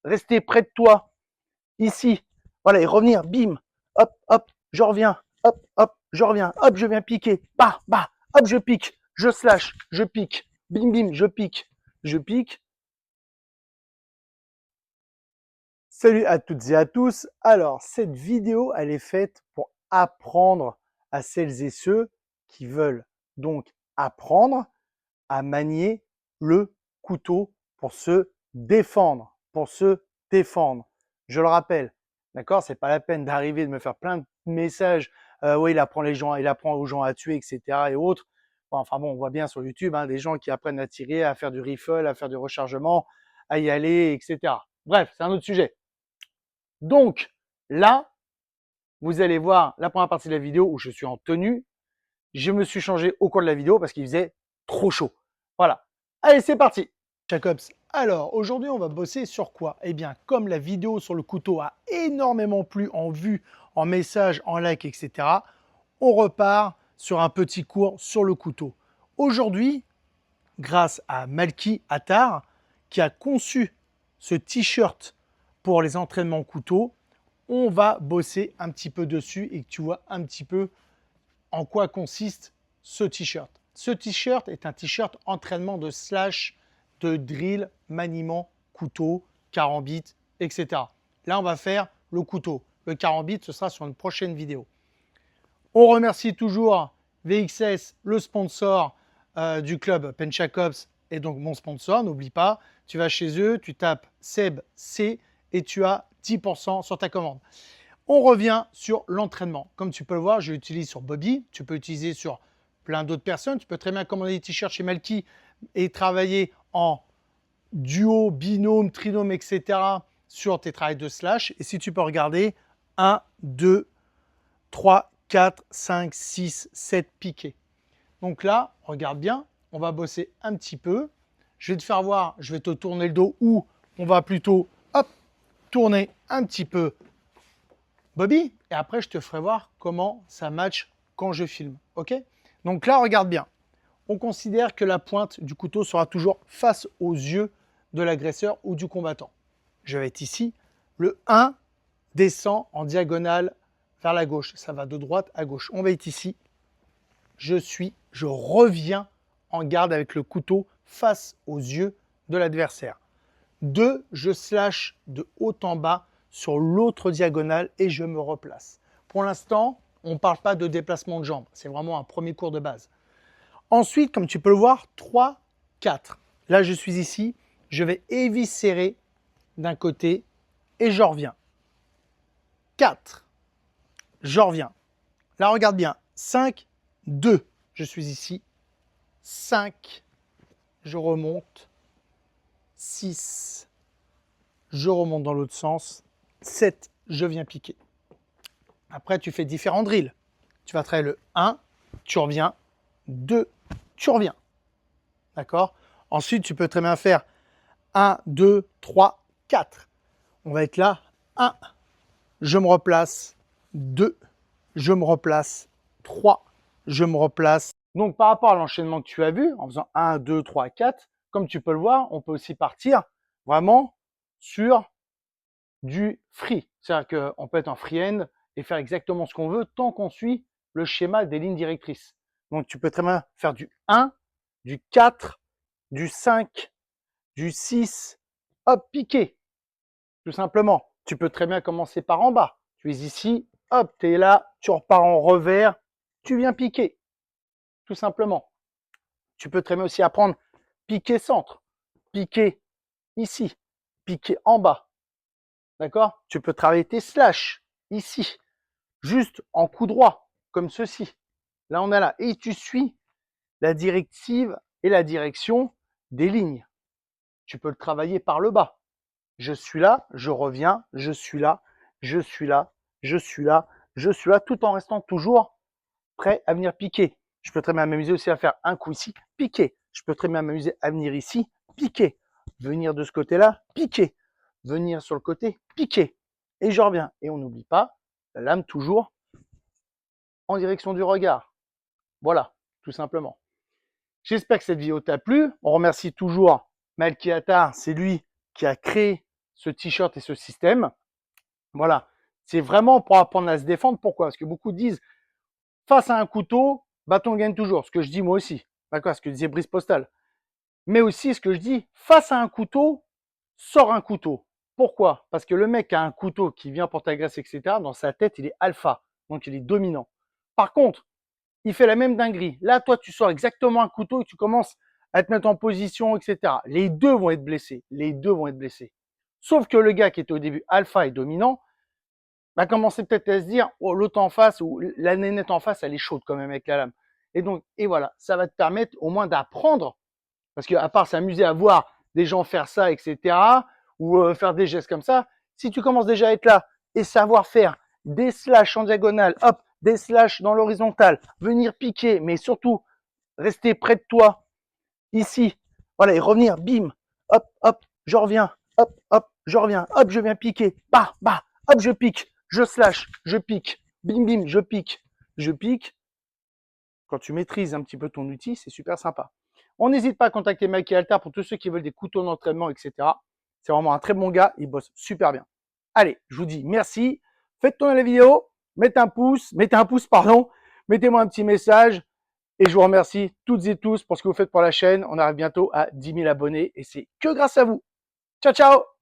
rester près de toi, ici, voilà, et revenir, bim, hop, hop, je reviens, hop, je reviens, hop, je viens piquer, bah, bah, hop, je pique, je slash, je pique, bim, bim, je pique. Salut à toutes et à tous. Alors, cette vidéo, elle est faite pour apprendre à celles et ceux qui veulent donc apprendre à manier le couteau pour se défendre, Je le rappelle, d'accord, c'est pas la peine d'arriver de me faire plein de messages. Oui, il apprend aux gens à tuer, etc. et autres. Bon, enfin bon, on voit bien sur YouTube des gens qui apprennent à tirer, à faire du rifle, à faire du rechargement, à y aller, etc. Bref, c'est un autre sujet. Donc là, vous allez voir la première partie de la vidéo où je suis en tenue. Je me suis changé au cours de la vidéo parce qu'il faisait trop chaud. Voilà. Allez, c'est parti. Jacobs, alors aujourd'hui on va bosser sur quoi? Eh bien, comme la vidéo sur le couteau a énormément plu en vues, en messages, en likes, etc., on repart sur un petit cours sur le couteau. Aujourd'hui, grâce à Malki Attar, qui a conçu ce t-shirt pour les entraînements couteau, on va bosser un petit peu dessus et que tu vois un petit peu en quoi consiste ce t-shirt. Ce t-shirt est un t-shirt entraînement de slash, de drill, maniement, couteau, carambite, etc. Là, on va faire le couteau. Le carambite, ce sera sur une prochaine vidéo. On remercie toujours VXS, le sponsor du club Penchacops et donc mon sponsor. N'oublie pas, tu vas chez eux, tu tapes Seb C et tu as 10% sur ta commande. On revient sur l'entraînement. Comme tu peux le voir, je l'utilise sur Bobby. Tu peux l'utiliser sur plein d'autres personnes. Tu peux très bien commander des t-shirts chez Malki et travailler en duo, binôme, trinôme, etc. sur tes travails de slash. Et si tu peux regarder, 1, 2, 3, 4, 5, 6, 7 piquets. Donc là, regarde bien, on va bosser un petit peu. Je vais te faire voir, je vais te tourner le dos ou on va plutôt hop, tourner un petit peu Bobby, et après je te ferai voir comment ça match quand je filme. Ok? Donc là, regarde bien. On considère que la pointe du couteau sera toujours face aux yeux de l'agresseur ou du combattant. Je vais être ici. Le 1 descend en diagonale vers la gauche. Ça va de droite à gauche. On va être ici. Je reviens en garde avec le couteau face aux yeux de l'adversaire. 2, je slash de haut en bas sur l'autre diagonale et je me replace. Pour l'instant, on ne parle pas de déplacement de jambes. C'est vraiment un premier cours de base. Ensuite, comme tu peux le voir, 3, 4. Là, je suis ici. Je vais éviscérer d'un côté et je reviens. 4. Je reviens. Là, regarde bien. 5, 2. Je suis ici. 5. Je remonte. 6. Je remonte dans l'autre sens. 7, je viens piquer. Après, tu fais différents drills. Tu vas travailler le 1, tu reviens. 2, tu reviens. D'accord? Ensuite, tu peux très bien faire 1, 2, 3, 4. On va être là. 1, je me replace. 2, je me replace. 3, je me replace. Donc, par rapport à l'enchaînement que tu as vu, en faisant 1, 2, 3, 4, comme tu peux le voir, on peut aussi partir vraiment sur du free. C'est-à-dire qu'on peut être en free-end et faire exactement ce qu'on veut tant qu'on suit le schéma des lignes directrices. Donc, tu peux très bien faire du 1, du 4, du 5, du 6, hop, piquer, tout simplement. Tu peux très bien commencer par en bas. Tu es ici, hop, tu es là, tu repars en revers, tu viens piquer, tout simplement. Tu peux très bien aussi apprendre piquer centre, piquer ici, piquer en bas. D'accord? Tu peux travailler tes slash ici, juste en coup droit, comme ceci. Là, on est là. Et tu suis la directive et la direction des lignes. Tu peux le travailler par le bas. Je suis là, je reviens, je suis là, je suis là, je suis là, je suis là, tout en restant toujours prêt à venir piquer. Je peux très bien m'amuser aussi à faire un coup ici, piquer. Je peux très bien m'amuser à venir ici, piquer. Venir de ce côté-là, piquer. Venir sur le côté, piquer. Et je reviens. Et on n'oublie pas, la lame toujours en direction du regard. Voilà, tout simplement. J'espère que cette vidéo t'a plu. On remercie toujours Malki Attar, c'est lui qui a créé ce t-shirt et ce système. Voilà. C'est vraiment pour apprendre à se défendre. Pourquoi? Parce que beaucoup disent, face à un couteau, bâton gagne toujours. Ce que je dis moi aussi. D'accord? Ce que disait Brice Postal. Mais aussi, ce que je dis, face à un couteau, sors un couteau. Pourquoi? Parce que le mec a un couteau qui vient pour t'agresser, etc. Dans sa tête, il est alpha. Donc, il est dominant. Par contre, il fait la même dinguerie. Là, toi, tu sors exactement un couteau et tu commences à te mettre en position, etc. Les deux vont être blessés. Les deux vont être blessés. Sauf que le gars qui était au début alpha et dominant va commencer peut-être à se dire, oh, l'autre en face ou la nénette en face, elle est chaude quand même avec la lame. Et donc, et voilà, ça va te permettre au moins d'apprendre. Parce qu'à part s'amuser à voir des gens faire ça, etc., ou faire des gestes comme ça, si tu commences déjà à être là et savoir faire des slash en diagonale, hop, des slash dans l'horizontale, venir piquer, mais surtout rester près de toi, ici, voilà, et revenir, bim, hop, hop, je reviens, hop, je reviens, hop, je viens piquer, bah, bah, hop, je pique, je slash, je pique, bim, bim, je pique, je pique. Quand tu maîtrises un petit peu ton outil, c'est super sympa. On n'hésite pas à contacter Mikey Alter pour tous ceux qui veulent des couteaux d'entraînement, etc. C'est vraiment un très bon gars, il bosse super bien. Allez, je vous dis merci. Faites tourner la vidéo, mettez un pouce, mettez-moi un petit message et je vous remercie toutes et tous pour ce que vous faites pour la chaîne. On arrive bientôt à 10 000 abonnés et c'est que grâce à vous. Ciao, ciao!